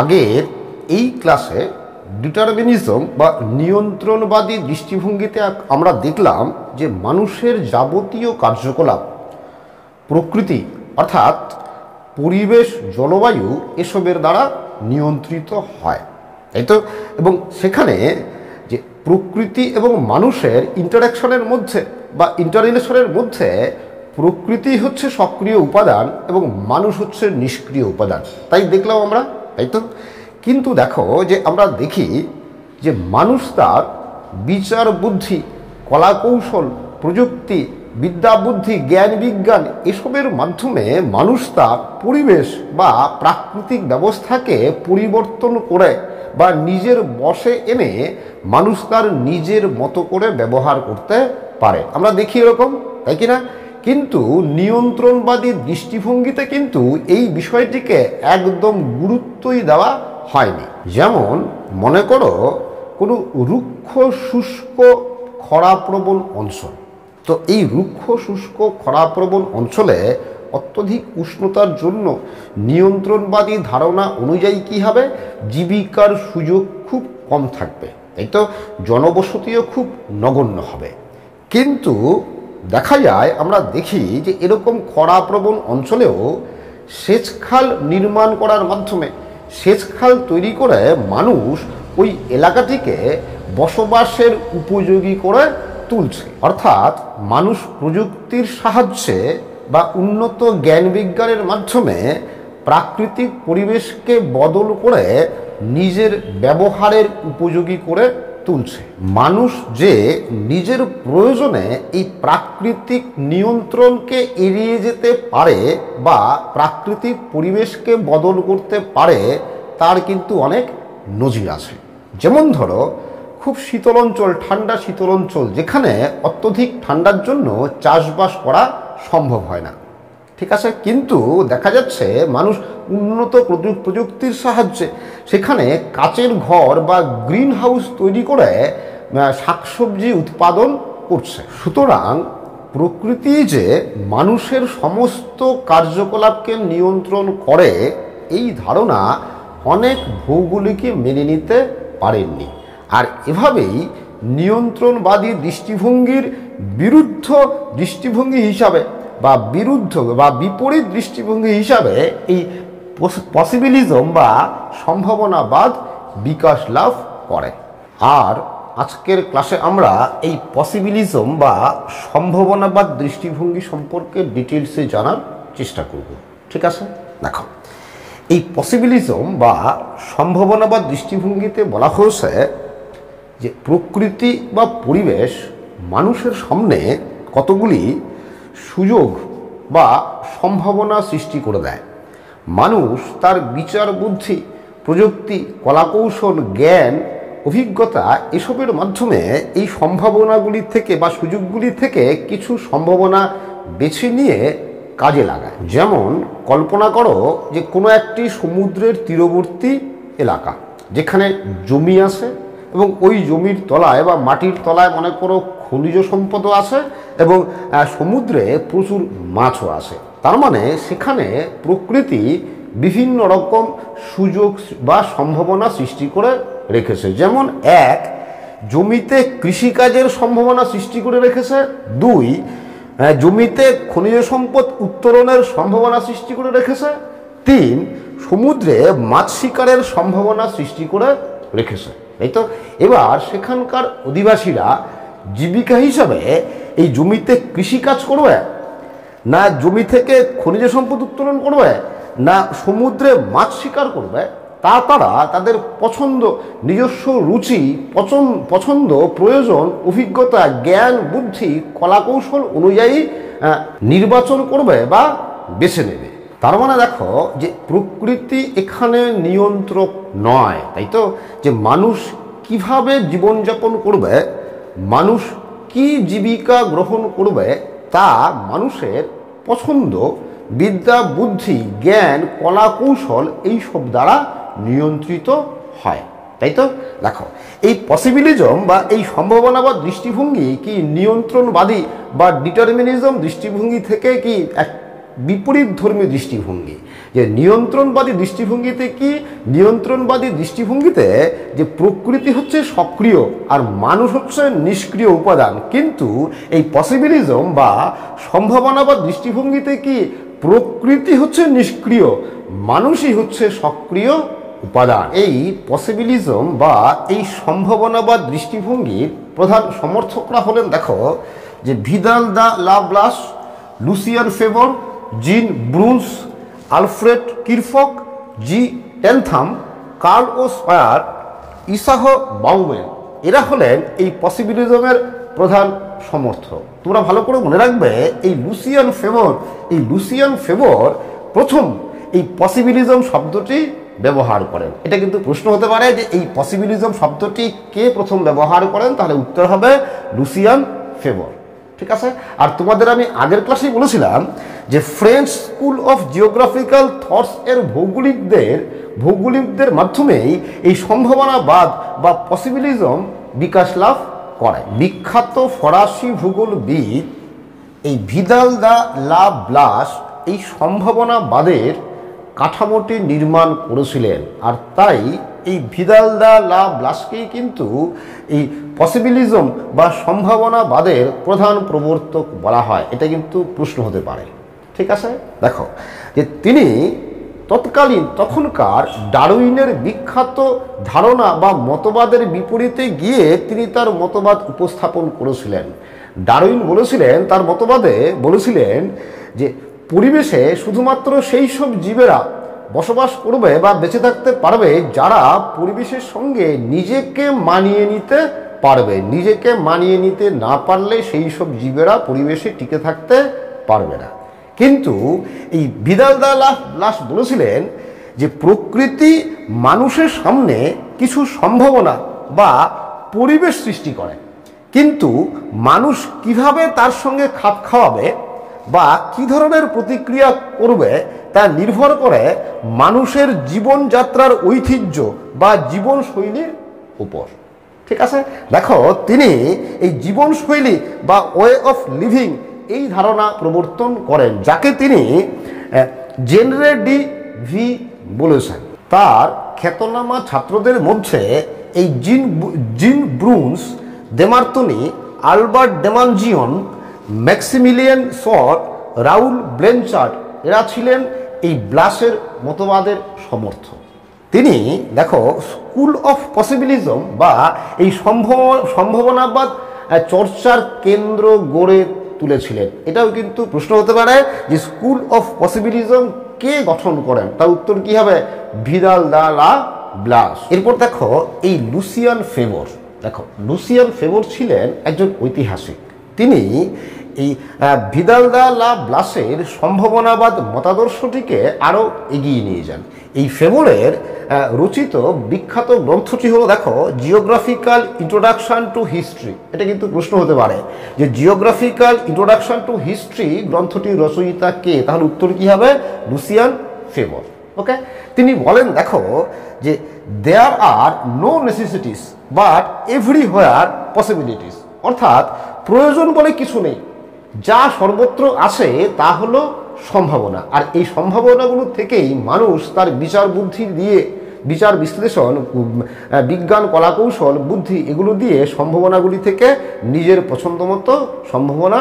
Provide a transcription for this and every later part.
আগের এই ক্লাসে ডিটারমিনিজম বা নিয়ন্ত্রণবাদী দৃষ্টিভঙ্গিতে আমরা দেখলাম যে মানুষের যাবতীয় কার্যকলাপ প্রকৃতি অর্থাৎ পরিবেশ, জলবায়ু এসবের দ্বারা নিয়ন্ত্রিত হয়, তাই তো। এবং সেখানে যে প্রকৃতি এবং মানুষের ইন্টারাকশনের মধ্যে বা ইন্টাররিলেশনের মধ্যে প্রকৃতি হচ্ছে সক্রিয় উপাদান এবং মানুষ হচ্ছে নিষ্ক্রিয় উপাদান, তাই দেখলাম আমরা, তাই তো। কিন্তু দেখো যে আমরা দেখি যে মানুষ তার বিচার বুদ্ধি, কলাকৌশল, প্রযুক্তি, বিদ্যা বুদ্ধি, জ্ঞান বিজ্ঞান এসবের মাধ্যমে মানুষ তার পরিবেশ বা প্রাকৃতিক ব্যবস্থাকে পরিবর্তন করে বা নিজের বশে এনে মানুষ তার নিজের মতো করে ব্যবহার করতে পারে। আমরা দেখি এরকম, তাই কি না? কিন্তু নিয়ন্ত্রণবাদী দৃষ্টিভঙ্গিতে কিন্তু এই বিষয়টিকে একদম গুরুত্বই দেওয়া হয়নি। যেমন মনে করো কোনো রুক্ষ শুষ্ক খরাপ্রবণ অঞ্চল, তো এই রুক্ষ শুষ্ক খরাপ্রবণ অঞ্চলে অত্যধিক উষ্ণতার জন্য নিয়ন্ত্রণবাদী ধারণা অনুযায়ী কী হবে, জীবিকার সুযোগ খুব কম থাকবে, তাই তো। জনবসতিও খুব নগণ্য হবে। কিন্তু দেখা যায়, আমরা দেখি যে এরকম খরাপ্রবণ অঞ্চলেও সেচখাল নির্মাণ করার মাধ্যমে, সেচখাল তৈরি করে মানুষ ওই এলাকাটিকে বসবাসের উপযোগী করে তুলছে। অর্থাৎ মানুষ প্রযুক্তির সাহায্যে বা উন্নত জ্ঞান বিজ্ঞানের মাধ্যমে প্রাকৃতিক পরিবেশকে বদল করে নিজের ব্যবহারের উপযোগী করে তুলছে। মানুষ যে নিজের প্রয়োজনে এই প্রাকৃতিক নিয়ন্ত্রণকে এড়িয়ে যেতে পারে বা প্রাকৃতিক পরিবেশকে বদল করতে পারে তার কিন্তু অনেক নজির আছে। যেমন ধরো খুব শীতল অঞ্চল, ঠান্ডা শীতল অঞ্চল, যেখানে অত্যধিক ঠান্ডার জন্য চাষবাস করা সম্ভব হয় না, ঠিক আছে। কিন্তু দেখা যাচ্ছে মানুষ উন্নত প্রযুক্তির সাহায্যে সেখানে কাচের ঘর বা গ্রিন হাউস তৈরি করে শাকসবজি উৎপাদন করছে। সুতরাং প্রকৃতি যে মানুষের সমস্ত কার্যকলাপকে নিয়ন্ত্রণ করে, এই ধারণা অনেক ভৌগোলিকই মেনে নিতে পারেননি। আর এভাবেই নিয়ন্ত্রণবাদী দৃষ্টিভঙ্গির বিরুদ্ধ দৃষ্টিভঙ্গি হিসাবে বা বিপরীত দৃষ্টিভঙ্গি হিসাবে এই পসিবিলিজম বা সম্ভাবনাবাদ বিকাশ লাভ করে। আর আজকের ক্লাসে আমরা এই পসিবিলিজম বা সম্ভাবনাবাদ দৃষ্টিভঙ্গি সম্পর্কে ডিটেলসে জানার চেষ্টা করব, ঠিক আছে। দেখো, এই পসিবিলিজম বা সম্ভাবনাবাদ দৃষ্টিভঙ্গিতে বলা হয়েছে যে প্রকৃতি বা পরিবেশ মানুষের সামনে কতগুলি সুযোগ বা সম্ভাবনা সৃষ্টি করে দেয়। মানুষ তার বিচার বুদ্ধি, প্রযুক্তি, কলাকৌশল, জ্ঞান, অভিজ্ঞতা এসবের মাধ্যমে এই সম্ভাবনাগুলি থেকে বা সুযোগগুলি থেকে কিছু সম্ভাবনা বেছে নিয়ে কাজে লাগায়। যেমন কল্পনা করো যে কোনো একটি সমুদ্রের তীরবর্তী এলাকা যেখানে জমি আছে এবং ওই জমির তলায় বা মাটির তলায় মনে করো খনিজ সম্পদও আছে এবং সমুদ্রে প্রচুর মাছও আছে। তার মানে সেখানে প্রকৃতি বিভিন্ন রকম সুযোগ বা সম্ভাবনা সৃষ্টি করে রেখেছে। যেমন এক, জমিতে কৃষিকাজের সম্ভাবনা সৃষ্টি করে রেখেছে। দুই, জমিতে খনিজ সম্পদ উত্তোলনের সম্ভাবনা সৃষ্টি করে রেখেছে। তিন, সমুদ্রে মাছ শিকারের সম্ভাবনা সৃষ্টি করে রেখেছে, তাই তো। এবার সেখানকার অধিবাসীরা জীবিকা হিসাবে এই জমিতে কৃষিকাজ করবে, না জমি থেকে খনিজ সম্পদ উত্তোলন করবে, না সমুদ্রে মাছ শিকার করবে, তা তারা তাদের পছন্দ, নিজস্ব রুচি, পছন্দ, প্রয়োজন, অভিজ্ঞতা, জ্ঞান, বুদ্ধি, কলাকৌশল অনুযায়ী নির্বাচন করবে বা বেছে নেবে। তার মানে দেখো যে প্রকৃতি এখানে নিয়ন্ত্রক নয়, তাই তো। যে মানুষ কিভাবে জীবনযাপন করবে, মানুষ কি জীবিকা গ্রহণ করবে, তা মানুষের পছন্দ, বিদ্যা বুদ্ধি, জ্ঞান, কলাকৌশল এইসব দ্বারা নিয়ন্ত্রিত হয়, তাই তো। দেখো, এই পসিবিলিজম বা এই সম্ভাবনাবাদ দৃষ্টিভঙ্গি কি নিয়ন্ত্রণবাদী বা ডিটারমিনিজম দৃষ্টিভঙ্গি থেকে কি বিপরীতধর্মী দৃষ্টিভঙ্গি। যে নিয়ন্ত্রণবাদী দৃষ্টিভঙ্গিতে কি, নিয়ন্ত্রণবাদী দৃষ্টিভঙ্গিতে যে প্রকৃতি হচ্ছে সক্রিয় আর মানুষ হচ্ছে নিষ্ক্রিয় উপাদান, কিন্তু এই পসিবিলিজম বা সম্ভাবনাবাদ দৃষ্টিভঙ্গিতে কি প্রকৃতি হচ্ছে নিষ্ক্রিয়, মানুষই হচ্ছে সক্রিয় উপাদান। এই পসিবিলিজম বা এই সম্ভাবনাবাদ দৃষ্টিভঙ্গির প্রধান সমর্থকরা হলেন দেখো যে ভিদাল দা লাব্লাস, লুসিয়ান ফেভর, জিন ব্রুন্স, আলফ্রেড কিরফক, জি টেনথাম, কার্ল ও স্পায়ার, ইসাহ বাউমেন। এরা হলেন এই পসিবিলিজমের প্রধান সমর্থক। তোমরা ভালো করে মনে রাখবে এই লুসিয়ান ফেভর প্রথম এই পসিবিলিজম শব্দটি ব্যবহার করেন। এটা কিন্তু প্রশ্ন হতে পারে যে এই পসিবিলিজম শব্দটি কে প্রথম ব্যবহার করেন, তাহলে উত্তর হবে লুসিয়ান ফেভর। ঠিক আছে। আর তোমাদের আমি আগের ক্লাসেই বলেছিলাম যে French school of geographical thoughts এর ভৌগোলিকদের মাধ্যমেই এই সম্ভাবনাবাদ বা পসিবিলিজম বিকাশ লাভ করে। বিখ্যাত ফরাসি ভূগোলবিদ এই ভিদাল দা লাব্লাস এই সম্ভাবনাবাদের কাঠামোটি নির্মাণ করেছিলেন, আর তাই এই ভিদাল দা লাব্লাসকেই কিন্তু এই পসিবিলিজম বা সম্ভাবনাবাদের প্রধান প্রবর্তক বলা হয়। এটা কিন্তু প্রশ্ন হতে পারে। ঠিক আছে। দেখো যে তিনি তখনকার ডারউইনের বিখ্যাত ধারণা বা মতবাদের বিপরীতে গিয়ে তিনি তার মতবাদ উপস্থাপন করেছিলেন। ডারউইন বলেছিলেন, তার মতবাদে বলেছিলেন যে পরিবেশে শুধুমাত্র সেই সব জীবেরা বসবাস করবে বা বেঁচে থাকতে পারবে যারা পরিবেশের সঙ্গে নিজেকে মানিয়ে নিতে পারবে। নিজেকে মানিয়ে নিতে না পারলে সেই সব জীবেরা পরিবেশে টিকে থাকতে পারবে না। কিন্তু এই ভিদাল দা লাব্লাস বলেছিলেন যে প্রকৃতি মানুষের সামনে কিছু সম্ভাবনা বা পরিবেশ সৃষ্টি করে, কিন্তু মানুষ কিভাবে তার সঙ্গে খাপ খাওয়াবে বা কী ধরনের প্রতিক্রিয়া করবে তা নির্ভর করে মানুষের জীবনযাত্রার ঐতিহ্য বা জীবনশৈলীর উপর। ঠিক আছে। দেখো তিনি এই জীবনশৈলী বা ওয়ে অফ লিভিং এই ধারণা প্রবর্তন করেন, যাকে তিনি জেনরে ডি ভি বলেছেন। তার খ্যাতনামা ছাত্রদের মধ্যে এই জিন ব্রুন্স, দেমার্তনি, আলবার্ট ডেমানজিয়ন, ম্যাক্সিমিলিয়ান শর্ট, রাউল ব্লেনচার্ড এরা ছিলেন এই ব্লাসের মতবাদের সমর্থক। তিনি দেখো স্কুল অফ পসিবিলিজম বা এই সম্ভাবনাবাদ চর্চার কেন্দ্র গড়ে তুলেছিলেন। এটাও কিন্তু প্রশ্ন হতে পারে যে স্কুল অফ পসিবিলিজম কে গঠন করেন, তার উত্তর কি হবে? ভিদাল দা লাব্লাস। এরপর দেখো এই লুসিয়ান ফেভর। দেখো লুসিয়ান ফেভর ছিলেন একজন ঐতিহাসিক। তিনি এই ভিদাল দা লাব্লাসের সম্ভাবনাবাদ মতাদর্শটিকে আরও এগিয়ে নিয়ে যান। এই ফেভরের রচিত বিখ্যাত গ্রন্থটি হলো দেখো জিওগ্রাফিক্যাল ইন্ট্রোডাকশন টু হিস্ট্রি। এটা কিন্তু প্রশ্ন হতে পারে যে জিওগ্রাফিক্যাল ইন্ট্রোডাকশন টু হিস্ট্রি গ্রন্থটির রচয়িতা কে, তাহলে উত্তর কি হবে? Lucien Febvre. ওকে। তিনি বলেন দেখো যে there are no necessities but everywhere possibilities, অর্থাৎ প্রয়োজন বলে কিছু নেই, যা সর্বত্র আছে তা হলো সম্ভাবনা। আর এই সম্ভাবনাগুলো থেকেই মানুষ তার বিচার বুদ্ধি দিয়ে, বিচার বিশ্লেষণ, বিজ্ঞান, কলাকৌশল, বুদ্ধি এগুলো দিয়ে সম্ভাবনাগুলি থেকে নিজের পছন্দ মতো সম্ভাবনা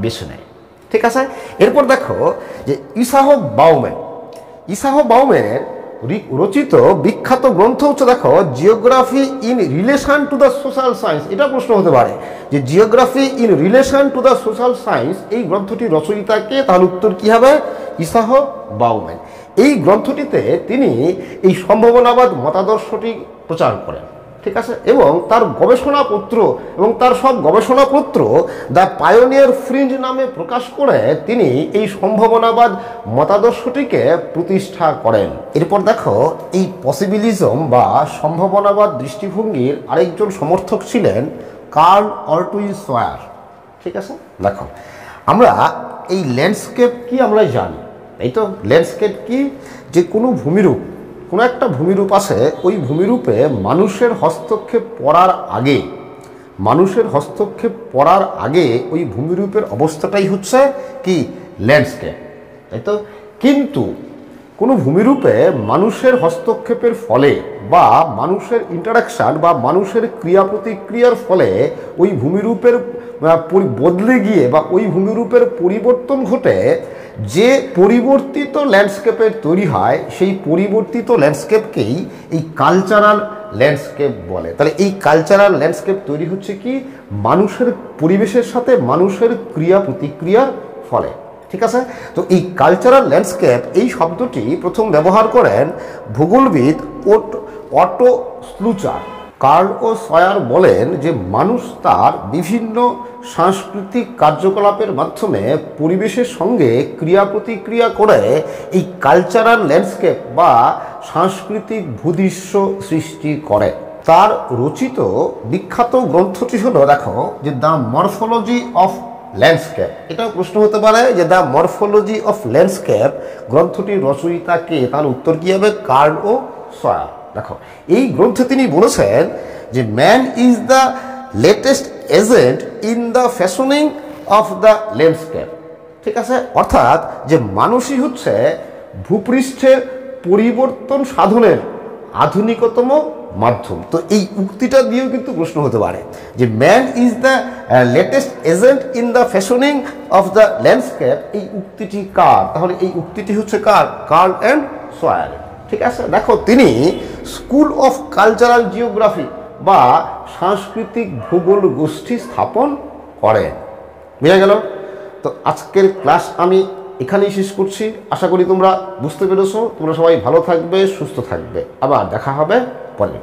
বেছে নেয়। ঠিক আছে। এরপর দেখো যে ইসাহ বাউম্যানের রচিত বিখ্যাত গ্রন্থ হচ্ছে দেখো geography in relation to the social science. এটা প্রশ্ন হতে পারে যে geography in relation to the social science এই গ্রন্থটির রচয়িতাকে, তাহলে উত্তর কি হবে? ইসাহ বাউম্যান। এই গ্রন্থটিতে তিনি এই সম্ভাবনাবাদ মতাদর্শটি প্রচার করেন। ঠিক আছে। এবং তার গবেষণাপত্র এবং তার সব গবেষণাপত্র দ্য পায়োনিয়ার ফ্রিঞ্জ নামে প্রকাশ করে তিনি এই সম্ভাবনাবাদ মতাদর্শটিকে প্রতিষ্ঠা করেন। এরপর দেখো এই পসিবিলিজম বা সম্ভাবনাবাদ দৃষ্টিভঙ্গির আরেকজন সমর্থক ছিলেন কার্ল অর্টুইন সয়ার। ঠিক আছে। দেখো আমরা এই ল্যান্ডস্কেপ কি আমরা জানি, এই তো আচ্ছা, কি যে কোনো ভূমিরূপ, কোনো একটা ভূমিরূপ আছে, ওই ভূমিরূপে মানুষের হস্তক্ষেপ পড়ার আগে ওই ভূমিরূপের অবস্থাটাই হচ্ছে কি ল্যান্ডস্কেপ, তাই তো। কিন্তু কোনো ভূমিরূপে মানুষের হস্তক্ষেপের ফলে বা মানুষের ইন্টারাকশান বা মানুষের ক্রিয়া প্রতিক্রিয়ার ফলে ওই ভূমিরূপের বদলে গিয়ে বা ওই ভূমিরূপের পরিবর্তন ঘটে যে পরিবর্তিত ল্যান্ডস্কেপের তৈরি হয়, সেই পরিবর্তিত ল্যান্ডস্কেপকেই এই কালচারাল ল্যান্ডস্কেপ বলে। তাহলে এই কালচারাল ল্যান্ডস্কেপ তৈরি হচ্ছে কি মানুষের পরিবেশের সাথে মানুষের ক্রিয়া প্রতিক্রিয়ার ফলে। ঠিক আছে। তো এই কালচারাল ল্যান্ডস্কেপ এই শব্দটি প্রথম ব্যবহার করেন ভূগোলবিদ অটো স্লুচার। কার্ল ও সয়ার বলেন যে মানুষ তার বিভিন্ন সাংস্কৃতিক কার্যকলাপের মাধ্যমে পরিবেশের সঙ্গে ক্রিয়া প্রতিক্রিয়া করে এই কালচারাল ল্যান্ডস্কেপ বা সাংস্কৃতিক ভূদৃশ্য সৃষ্টি করে। তার রচিত বিখ্যাত গ্রন্থটি হলো, দেখো, যে দ্য মরফোলজি অফ ল্যান্ডস্কেপ। এটাও প্রশ্ন হতে পারে যে দ্য মরফোলজি অফ ল্যান্ডস্কেপ গ্রন্থটির রচয়িতা কে? তার উত্তর কি হবে? Carl O Sauer. দেখো, এই গ্রন্থে তিনি বলেছেন যে man is the latest agent in the fashioning of the landscape. ঠিক আছে, অর্থাৎ যে মানুষই হচ্ছে ভূপৃষ্ঠের পরিবর্তন সাধনের আধুনিকতম মাধ্যম। তো এই উক্তিটা দিয়েও কিন্তু প্রশ্ন হতে পারে যে man is the latest agent in the fashioning of the landscape. এই উক্তিটি কার? তাহলে এই উক্তিটি হচ্ছে কার? Curl and swear. ঠিক আছে। দেখো, তিনি স্কুল অফ কালচারাল জিওগ্রাফি বা সাংস্কৃতিক ভূগোল গোষ্ঠী স্থাপন করেন। বুঝা গেল? তো আজকের ক্লাস আমি এখানেই শেষ করছি। আশা করি তোমরা বুঝতে পেরেছো। তোমরা সবাই ভালো থাকবে, সুস্থ থাকবে। আবার দেখা হবে পরে।